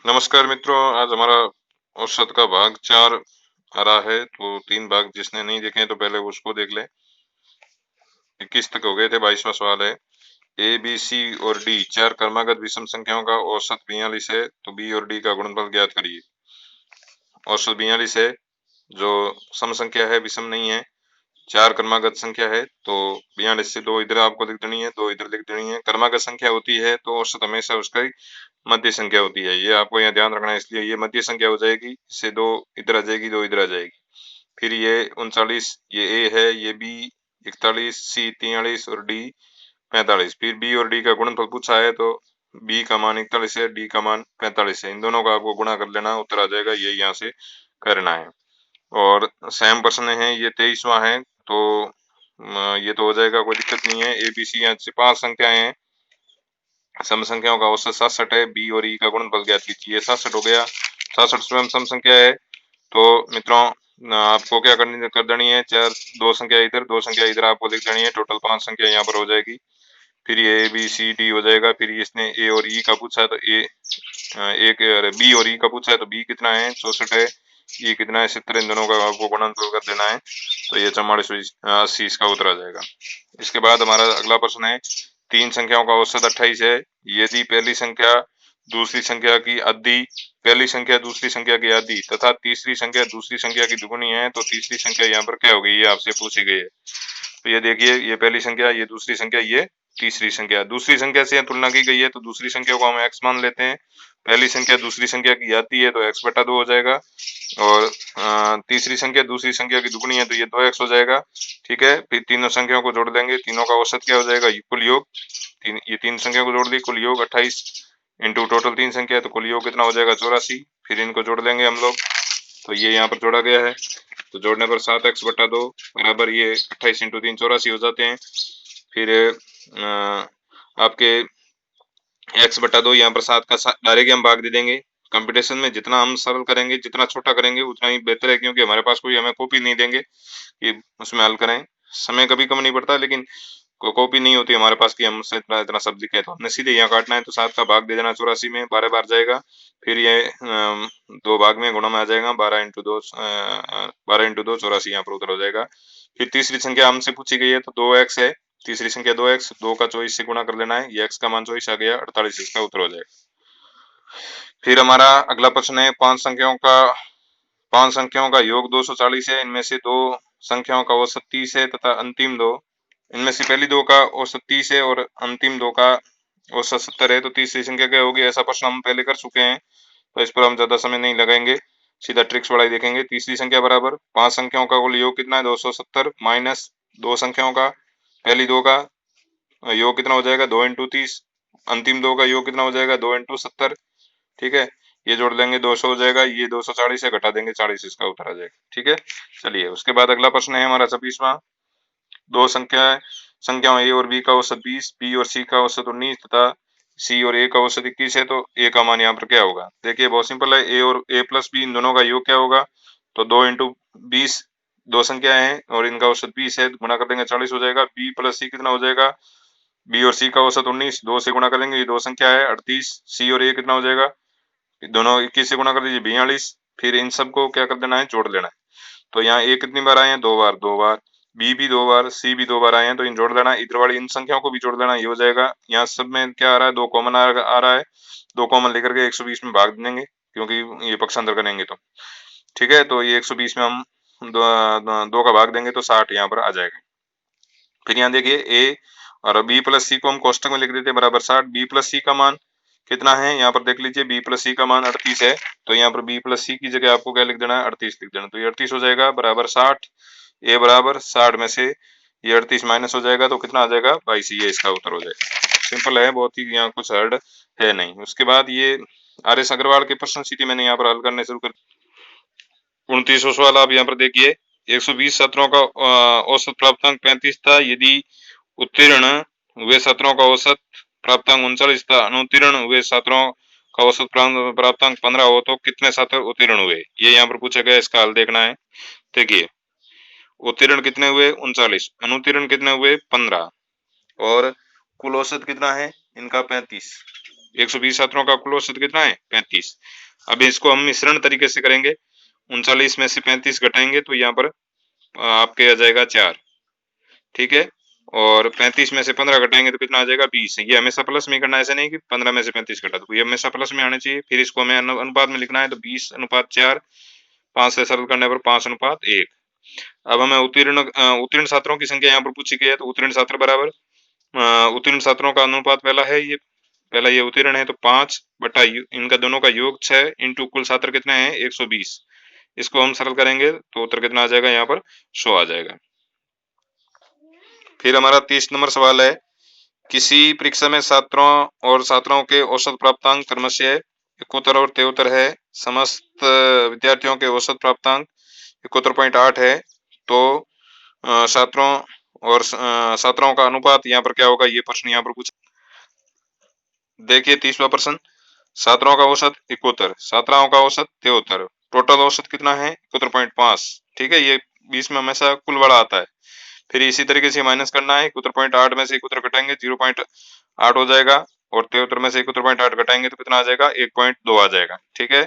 नमस्कार मित्रों, आज हमारा औसत का भाग 4 आ रहा है। तो 3 भाग जिसने नहीं देखे हैं तो पहले उसको देख ले। 21 तक हो गए थे। 22वां सवाल है, ए बी सी और डी चार क्रमागत विषम संख्याओं का औसत 42 है, तो बी और डी का गुणनफल ज्ञात करिए। औसत 42 है, जो सम संख्या है, विषम नहीं है, चार क्रमागत संख्या है, तो 42 से दो इधर आपको लिख देनी है, दो इधर लिख देनी है। क्रमागत संख्या होती है तो औसत हमेशा उसका मध्य संख्या होती है, ये आपको यहाँ ध्यान रखना है। इसलिए ये मध्य संख्या हो जाएगी, इससे दो इधर आ जाएगी, दो इधर आ जाएगी। फिर ये 39, ये ए है, ये बी 41, सी 43 और डी 45। फिर बी और डी का गुणनफल पूछा है, तो बी का मान 41 है, डी का मान 45 है। इन दोनों का आपको गुणा कर लेना, उत्तर आ जाएगा। ये यहाँ से करना है। और सेम प्रश्न है, ये 23वां है, तो ये तो हो जाएगा, कोई दिक्कत नहीं है। ए बी सी यहाँ से 5 संख्याएं हैं, सम संख्याओं का औसत 67 है, बी और ई का गुणनफल ज्ञात कीजिए। 67 हो गया, 67 स्वयं सम संख्या है। तो मित्रों, आपको क्या करनी कर देनी है, चार दो संख्या इधर, दो संख्या इधर आपको लिख देनी है। टोटल 5 संख्या यहाँ पर हो जाएगी। फिर ये ए बी सी डी हो जाएगा। फिर इसने ए और ई का पूछा है, तो एक बी और ई का पूछा है, तो बी कितना है, 64 है, ई कितना है, 70। इन दोनों का आपको गुणनफल कर देना है, तो ये 4480 इसका उत्तर आ जाएगा। इसके बाद हमारा अगला प्रश्न है, तीन संख्याओं का औसत 28 है, यदि पहली संख्या दूसरी संख्या की आधी, पहली संख्या दूसरी संख्या की आधी तथा तीसरी संख्या दूसरी संख्या की दुगुनी है, तो तीसरी संख्या यहाँ पर क्या होगी, ये आपसे पूछी गई है। तो ये देखिए, ये पहली संख्या, ये दूसरी संख्या, ये तीसरी संख्या। दूसरी संख्या से तुलना की गई है, तो दूसरी संख्या को हम x मान लेते हैं। पहली संख्या दूसरी संख्या की आती है, तो x बटा 2 हो जाएगा। और तीसरी संख्या दूसरी संख्या की दुगुनी है, तो ये 2x हो जाएगा। ठीक है, फिर तीनों संख्याओं को जोड़ देंगे, तीनों का औसत क्या हो जाएगा, कुल योग। ये तीन संख्या को जोड़ दी, कुल योग 28 इंटू टोटल तीन संख्या है, तो कुल योग कितना हो जाएगा, 84। फिर इनको जोड़ देंगे हम लोग, तो ये यहाँ पर जोड़ा गया है, तो जोड़ने पर 7x बटा 2 बराबर ये 28 इंटू 3 84 हो जाते हैं। फिर आपके x बटा 2, यहाँ पर 7 का डायरेक्ट हम भाग दे देंगे। कंपटीशन में जितना हम सरल करेंगे, जितना छोटा करेंगे, उतना ही बेहतर है, क्योंकि हमारे पास कोई हमें कॉपी नहीं देंगे कि उसमें हल करें। समय कभी कम नहीं पड़ता, लेकिन कॉपी नहीं होती हमारे पास कि हमसे इतना इतना शब्द लिखे, तो हमने सीधे यहाँ काटना है। तो 7 का भाग दे देना 84 में, 12 बार जाएगा। फिर ये दो भाग में गुणा में आ जाएगा, 12 इंटू 2 84 यहाँ पर उत्तर हो जाएगा। फिर तीसरी संख्या हमसे पूछी गई है, तो 2x है, तीसरी संख्या 2x, 2 का 24 से गुणा कर लेना है, ये x का मान 24 आ गया, 48 इसका उत्तर हो जाएगा। फिर हमारा अगला प्रश्न है, पांच संख्याओं का योग 240 है, इनमें से दो संख्याओं का औसत 30 है तथा अंतिम दो, इनमें से पहली दो का औसत 30 है और अंतिम दो का औसत 70 है, तो तीसरी संख्या क्या होगी। ऐसा प्रश्न हम पहले कर चुके हैं, तो इस पर हम ज्यादा समय नहीं लगाएंगे, सीधा ट्रिक्स वाला ही देखेंगे। तीसरी संख्या बराबर पांच संख्याओं का कुल योग कितना है, 270 माइनस दो संख्याओं का, पहली दो का योग कितना हो जाएगा, 2 इंटू 30, अंतिम दो का योग कितना हो जाएगा, 2 इंटू 70। ठीक है, ये जोड़ लेंगे 200 हो जाएगा, ये 240 से घटा देंगे 40, इसका उत्तर आ जाएगा। ठीक है, चलिए उसके बाद अगला प्रश्न है हमारा 26वां। दो संख्याओं ए और बी का औसत 20, बी और सी का औसत 19 तथा सी और ए का औसत 21 है, तो ए का मान यहाँ पर क्या होगा। देखिए बहुत सिंपल है, ए और ए प्लस बी, इन दोनों का योग क्या होगा, तो 2 इंटू 20, दो संख्याएं हैं और इनका औसत 20 है, गुणा कर देंगे 40 हो जाएगा। बी प्लस सी कितना हो जाएगा, बी और सी का औसत 19, 2 से गुणा करेंगे, ये दो संख्या है 38, सी और ए कितना हो जाएगा, दोनों 21 से गुणा कर दीजिए 42। फिर इन सबको क्या कर देना है, जोड़ लेना है। तो यहाँ ए कितनी बार आए हैं, दो बार, दो बार, बी भी दो बार, सी भी दो बार आए हैं, तो इन जोड़ लेना है। इधर वाली इन संख्याओं को भी जोड़ लेना, ये हो जाएगा। यहाँ सब में क्या आ रहा है, दो कॉमन आ रहा है, दो कॉमन लेकर के 120 में भाग देंगे, क्योंकि ये पक्षांतर करेंगे तो। ठीक है, तो ये 120 में हम दो का भाग देंगे, तो 60 यहाँ पर आ जाएगा। फिर यहाँ देखिए, ए और बी प्लस सी को हम कोष्टक में लिख देते हैं बराबर 60। बी प्लस सी का मान कितना है, यहाँ पर देख लीजिए, बी प्लस सी का मान 38 है, तो यहाँ पर बी प्लस सी की जगह आपको क्या लिख देना है, 38 लिख देना। तो ये 38 हो जाएगा बराबर 60, ए बराबर 60 में से ये 38 माइनस हो जाएगा, तो कितना आ जाएगा, 22, ये इसका उत्तर हो जाएगा। सिंपल है बहुत ही, यहाँ कुछ हार्ड है नहीं। उसके बाद ये आर एस अग्रवाल के प्रश्न सीटी मैंने यहाँ पर हल करने शुरू कर। 29वां सवाल आप यहाँ पर देखिए, 120 छात्रों का औसत प्राप्तांक 35 था, यदि उत्तीर्ण हुए छात्रों का औसत प्राप्तांक 39 था, अनुत्तीर्ण हुए छात्रों का औसत प्राप्तांक 15 हो, तो कितने छात्र उत्तीर्ण हुए, ये यहाँ पर पूछा गया। इसका हल देखना है। देखिए, उत्तीर्ण कितने हुए, 39, अनुत्तीर्ण कितने हुए, 15, और कुल औसत कितना है इनका, 35। 120 छात्रों का कुल औसत कितना है 35। अब इसको हम मिश्रण तरीके से करेंगे, 39 में से 35 घटाएंगे तो यहाँ पर आपके आ जाएगा 4, ठीक है। और 35 में से 15 घटाएंगे तो कितना आ जाएगा 20। ये हमेशा प्लस में करना है, ऐसे नहीं कि 15 में से 35 घटा दो, ये हमेशा प्लस में आने चाहिए। फिर इसको हमें अनुपात में लिखना है तो 20:4, 5 से सरल करने पर 5:1। अब हमें उत्तीर्ण छात्रों की संख्या यहाँ पर पूछी गई है, तो उत्तीर्ण छात्र बराबर उत्तीर्ण छात्रों का अनुपात पहला है, ये पहला ये उत्तीर्ण है तो 5 बटा इनका दोनों का योग 6 इंटू कुल छात्र कितने हैं 120। इसको हम सरल करेंगे तो उत्तर कितना आ जाएगा यहाँ पर 100 आ जाएगा। फिर हमारा 30 नंबर सवाल है, किसी परीक्षा में छात्रों और छात्राओं के औसत प्राप्तांक क्रमशः 71 और 73 है, समस्त विद्यार्थियों के औसत प्राप्तांक 71.8 है, तो छात्रों और छात्राओं का अनुपात यहाँ पर क्या होगा, ये प्रश्न यहाँ पर पूछा। देखिए 30वां प्रश्न, छात्रों का औसत 71, छात्राओं का औसत 73, टोटल औसत कितना है 71.5, ठीक है। ये 20 में हमेशा कुल बड़ा आता है। फिर इसी तरीके से माइनस करना है, 71.8 में से 71 घटाएंगे 0.8 हो जाएगा, और 73 में से 71.8 घटाएंगे तो कितना आ जाएगा 1.2 आ जाएगा, ठीक है।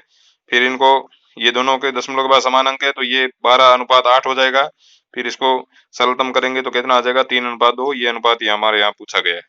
फिर इनको ये दोनों के दशमलव के बाद समान अंक है तो ये 12:8 हो जाएगा। फिर इसको सरलतम करेंगे तो कितना आ जाएगा 3:2, ये अनुपात ये हमारे यहाँ पूछा गया है।